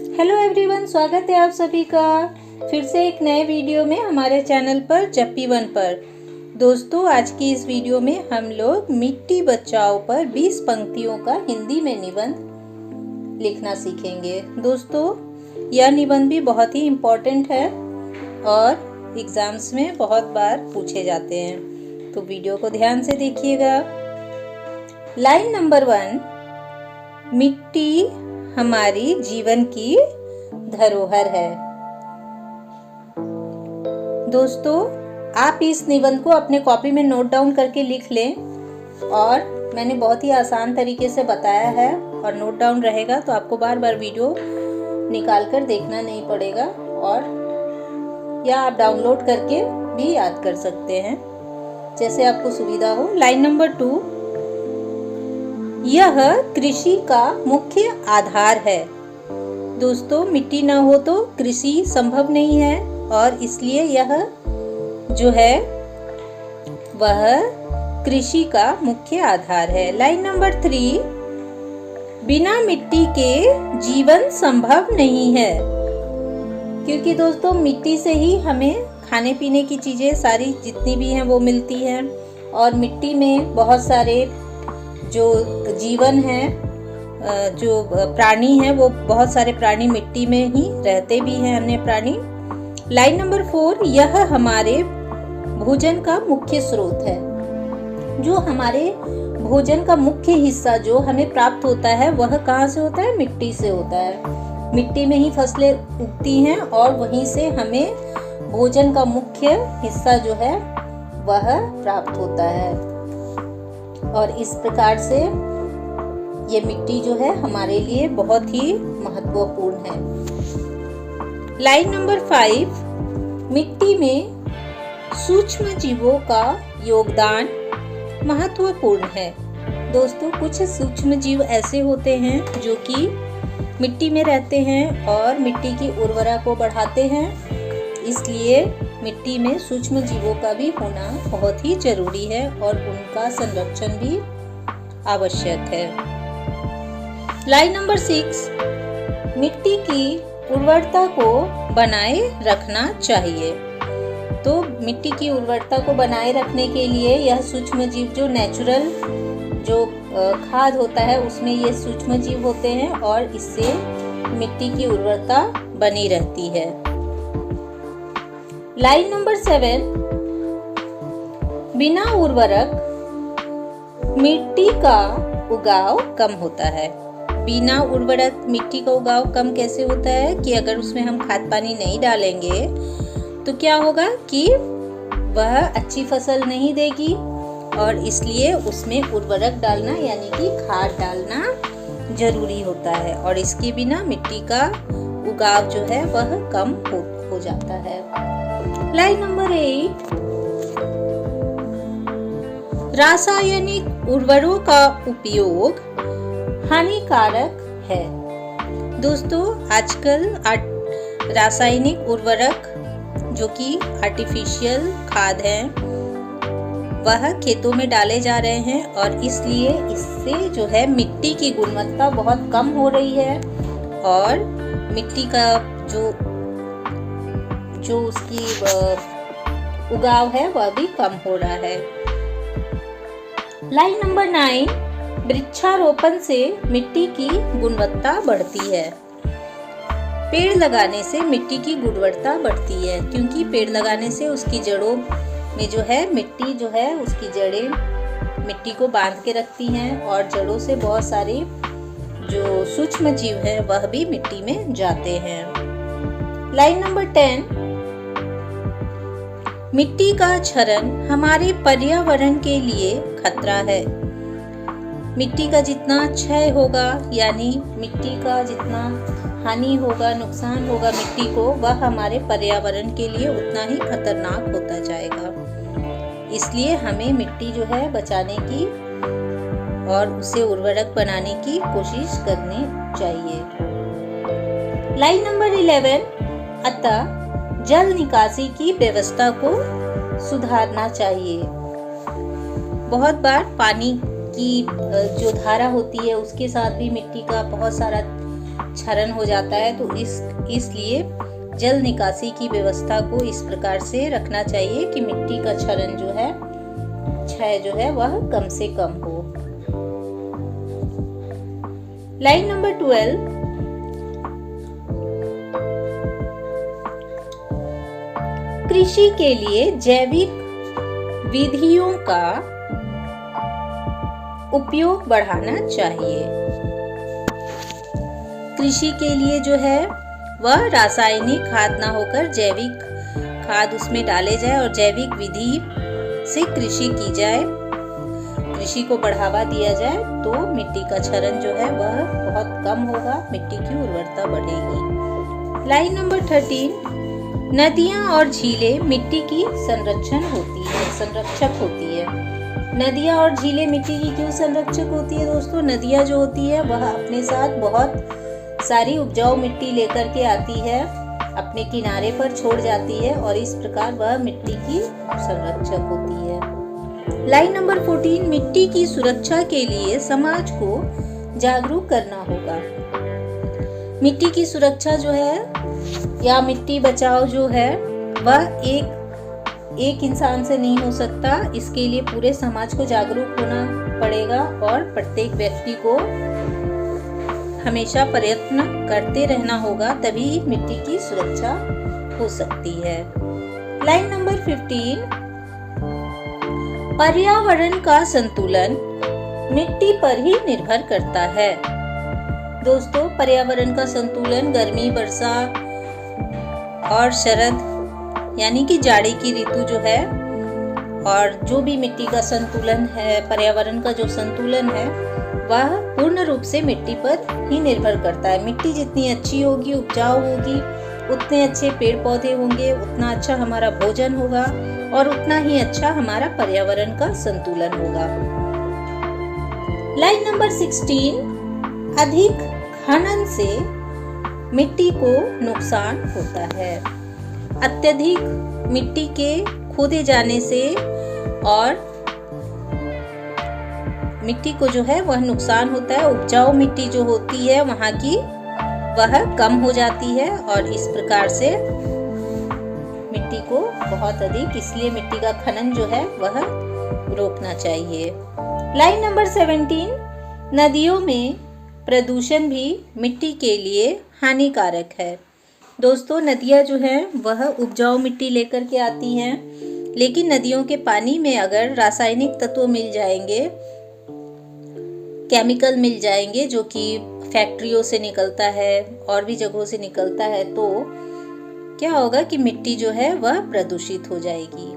Hello everyone, स्वागत है आप सभी का फिर से एक नए वीडियो में हमारे चैनल पर जप्पी वन पर। दोस्तों, आज की इस वीडियो में हम लोग मिट्टी बचाओ पर 20 पंक्तियों का हिंदी में निबंध लिखना सीखेंगे। दोस्तों, यह निबंध भी बहुत ही इम्पोर्टेंट है और एग्जाम्स में बहुत बार पूछे जाते हैं, तो वीडियो को ध्यान से देखिएगा। लाइन नंबर 1, मिट्टी हमारी जीवन की धरोहर है। दोस्तों, आप इस निबंध को अपने कॉपी में नोट डाउन करके लिख लें, और मैंने बहुत ही आसान तरीके से बताया है और नोट डाउन रहेगा तो आपको बार बार वीडियो निकाल कर देखना नहीं पड़ेगा, और या आप डाउनलोड करके भी याद कर सकते हैं, जैसे आपको सुविधा हो। लाइन नंबर 2, यह कृषि का मुख्य आधार है। दोस्तों, मिट्टी ना हो तो कृषि संभव नहीं है, और इसलिए यह जो है वह कृषि का मुख्य आधार है। लाइन नंबर 3, बिना मिट्टी के जीवन संभव नहीं है, क्योंकि दोस्तों मिट्टी से ही हमें खाने पीने की चीजें सारी जितनी भी हैं वो मिलती हैं, और मिट्टी में बहुत सारे जो जीवन है, जो प्राणी है, वो बहुत सारे प्राणी मिट्टी में ही रहते भी हैं, अन्य प्राणी। लाइन नंबर 4, यह हमारे भोजन का मुख्य स्रोत है। जो हमारे भोजन का मुख्य हिस्सा जो हमें प्राप्त होता है वह कहाँ से होता है? मिट्टी से होता है। मिट्टी में ही फसलें उगती हैं और वहीं से हमें भोजन का मुख्य हिस्सा जो है वह प्राप्त होता है, और इस प्रकार से ये मिट्टी जो है हमारे लिए बहुत ही महत्वपूर्ण है। लाइन नंबर 5, मिट्टी में सूक्ष्म जीवों का योगदान महत्वपूर्ण है। दोस्तों, कुछ सूक्ष्म जीव ऐसे होते हैं जो कि मिट्टी में रहते हैं और मिट्टी की उर्वरा को बढ़ाते हैं, इसलिए मिट्टी में सूक्ष्म जीवों का भी होना बहुत ही जरूरी है और उनका संरक्षण भी आवश्यक है। लाइन नंबर 6, मिट्टी की उर्वरता को बनाए रखना चाहिए। तो मिट्टी की उर्वरता को बनाए रखने के लिए यह सूक्ष्म जीव जो नेचुरल जो खाद होता है उसमें ये सूक्ष्म जीव होते हैं, और इससे मिट्टी की उर्वरता बनी रहती है। लाइन नंबर 7, बिना उर्वरक मिट्टी का उगाव कम होता है। बिना उर्वरक मिट्टी का उगाव कम कैसे होता है कि अगर उसमें हम खाद पानी नहीं डालेंगे तो क्या होगा कि वह अच्छी फसल नहीं देगी, और इसलिए उसमें उर्वरक डालना यानी कि खाद डालना जरूरी होता है, और इसके बिना मिट्टी का उगाव जो है वह कम हो जाता है। लाइन नंबर 8, रासायनिक उर्वरकों का उपयोग हानिकारक है। दोस्तों, आजकल रासायनिक उर्वरक जो कि आर्टिफिशियल खाद हैं वह खेतों में डाले जा रहे हैं, और इसलिए इससे जो है मिट्टी की गुणवत्ता बहुत कम हो रही है, और मिट्टी का जो उसकी उगाव है वह भी कम हो रहा है। लाइन नंबर 9, वृक्षारोपण से मिट्टी की गुणवत्ता बढ़ती है। पेड़ लगाने से मिट्टी की गुणवत्ता बढ़ती है, क्योंकि पेड़ लगाने से उसकी जड़ों में जो है मिट्टी जो है उसकी जड़ें मिट्टी को बांध के रखती हैं, और जड़ों से बहुत सारे जो सूक्ष्म जीव हैं वह भी मिट्टी में जाते हैं। लाइन नंबर 10, मिट्टी का क्षरण हमारे पर्यावरण के लिए खतरा है। मिट्टी का जितना क्षय होगा, यानी मिट्टी का जितना हानि होगा, नुकसान होगा मिट्टी को, वह हमारे पर्यावरण के लिए उतना ही खतरनाक होता जाएगा। इसलिए हमें मिट्टी जो है बचाने की और उसे उर्वरक बनाने की कोशिश करनी चाहिए। लाइन नंबर 11, अतः जल निकासी की व्यवस्था को सुधारना चाहिए। बहुत बार पानी की जो धारा होती है उसके साथ भी मिट्टी का बहुत सारा क्षरण हो जाता है। तो इसलिए जल निकासी की व्यवस्था को इस प्रकार से रखना चाहिए कि मिट्टी का क्षरण जो है, क्षय जो है वह कम से कम हो। लाइन नंबर 12, कृषि के लिए जैविक विधियों का उपयोग बढ़ाना चाहिए। कृषि के लिए जो है वह रासायनिक खाद ना होकर जैविक खाद उसमें डाले जाए और जैविक विधि से कृषि की जाए, कृषि को बढ़ावा दिया जाए, तो मिट्टी का क्षरण जो है वह बहुत कम होगा, मिट्टी की उर्वरता बढ़ेगी। लाइन नंबर 13, नदियां और झीलें मिट्टी की संरक्षक होती है। नदियां और झीलें मिट्टी की क्यों संरक्षक होती है दोस्तों? नदियां जो होती है वह अपने साथ बहुत सारी उपजाऊ मिट्टी लेकर के आती है, अपने किनारे पर छोड़ जाती है और इस प्रकार वह मिट्टी की संरक्षक होती है। लाइन नंबर 14, मिट्टी की सुरक्षा के लिए समाज को जागरूक करना होगा। मिट्टी की सुरक्षा जो है या मिट्टी बचाओ जो है वह एक इंसान से नहीं हो सकता, इसके लिए पूरे समाज को जागरूक होना पड़ेगा और प्रत्येक व्यक्ति को हमेशा प्रयत्न करते रहना होगा, तभी मिट्टी की सुरक्षा हो सकती है। लाइन नंबर 15, पर्यावरण का संतुलन मिट्टी पर ही निर्भर करता है। दोस्तों, पर्यावरण का संतुलन गर्मी, वर्षा और शरद यानी कि जाड़े की ऋतु जो है, और जो भी मिट्टी का संतुलन है, पर्यावरण का जो संतुलन है वह पूर्ण रूप से मिट्टी पर ही निर्भर करता है। मिट्टी जितनी अच्छी होगी, उपजाऊ होगी, उतने अच्छे पेड़ पौधे होंगे, उतना अच्छा हमारा भोजन होगा और उतना ही अच्छा हमारा पर्यावरण का संतुलन होगा। लाइन नंबर 16, अधिक खनन से मिट्टी को नुकसान होता है। अत्यधिक मिट्टी के खोदे जाने से और मिट्टी को जो है वह नुकसान होता है। उपजाऊ मिट्टी जो होती है वहाँ की वह कम हो जाती है और इस प्रकार से मिट्टी को बहुत अधिक, इसलिए मिट्टी का खनन जो है वह रोकना चाहिए। लाइन नंबर 17, नदियों में प्रदूषण भी मिट्टी के लिए हानिकारक है। दोस्तों, नदियाँ जो हैं वह उपजाऊ मिट्टी लेकर के आती हैं, लेकिन नदियों के पानी में अगर रासायनिक तत्व मिल जाएंगे, केमिकल मिल जाएंगे जो कि फैक्ट्रियों से निकलता है और भी जगहों से निकलता है, तो क्या होगा कि मिट्टी जो है वह प्रदूषित हो जाएगी।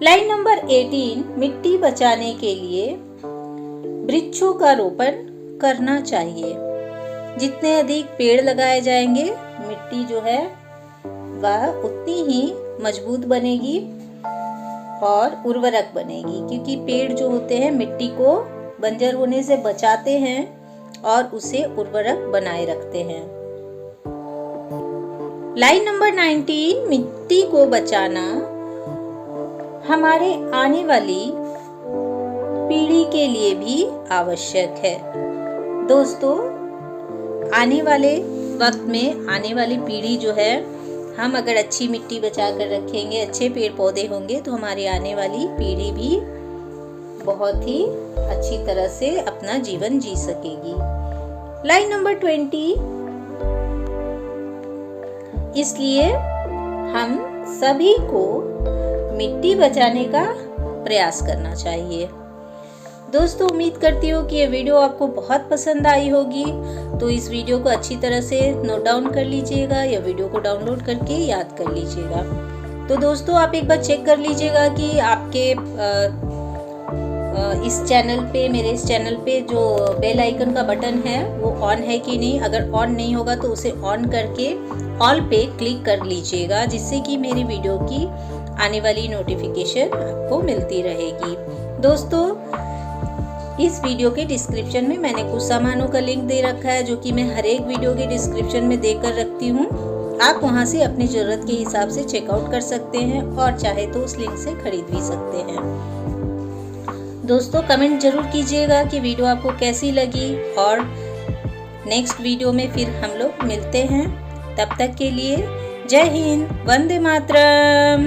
लाइन नंबर 18, मिट्टी बचाने के लिए वृक्षों का रोपण करना चाहिए। जितने अधिक पेड़ लगाए जाएंगे, मिट्टी जो है वह उतनी ही मजबूत बनेगी और उर्वरक बनेगी, क्योंकि पेड़ जो होते हैं मिट्टी को बंजर होने से बचाते हैं और उसे उर्वरक बनाए रखते हैं। लाइन नंबर 19, मिट्टी को बचाना हमारे आने वाली पीढ़ी के लिए भी आवश्यक है। दोस्तों, आने वाले वक्त में आने वाली पीढ़ी जो है, हम अगर अच्छी मिट्टी बचा कर रखेंगे, अच्छे पेड़ पौधे होंगे, तो हमारी आने वाली पीढ़ी भी बहुत ही अच्छी तरह से अपना जीवन जी सकेगी। लाइन नंबर 20, इसलिए हम सभी को मिट्टी बचाने का प्रयास करना चाहिए। दोस्तों, उम्मीद करती हूँ कि ये वीडियो आपको बहुत पसंद आई होगी, तो इस वीडियो को अच्छी तरह से नोट डाउन कर लीजिएगा या वीडियो को डाउनलोड करके याद कर लीजिएगा। तो दोस्तों, आप एक बार चेक कर लीजिएगा कि आपके इस चैनल पे, मेरे इस चैनल पे जो बेल आइकन का बटन है वो ऑन है कि नहीं। अगर ऑन नहीं होगा तो उसे ऑन करके ऑल पे क्लिक कर लीजिएगा, जिससे कि मेरी वीडियो की आने वाली नोटिफिकेशन आपको मिलती रहेगी। दोस्तों, इस वीडियो के डिस्क्रिप्शन में मैंने कुछ सामानों का लिंक दे रखा है, जो कि मैं हर एक वीडियो के डिस्क्रिप्शन में देकर रखती हूँ। आप वहाँ से अपनी ज़रूरत के हिसाब से चेकआउट कर सकते हैं और चाहे तो उस लिंक से खरीद भी सकते हैं। दोस्तों, कमेंट जरूर कीजिएगा कि वीडियो आपको कैसी लगी और नेक्स्ट वीडियो में फिर हम लोग मिलते हैं। तब तक के लिए जय हिंद, वंदे मातरम।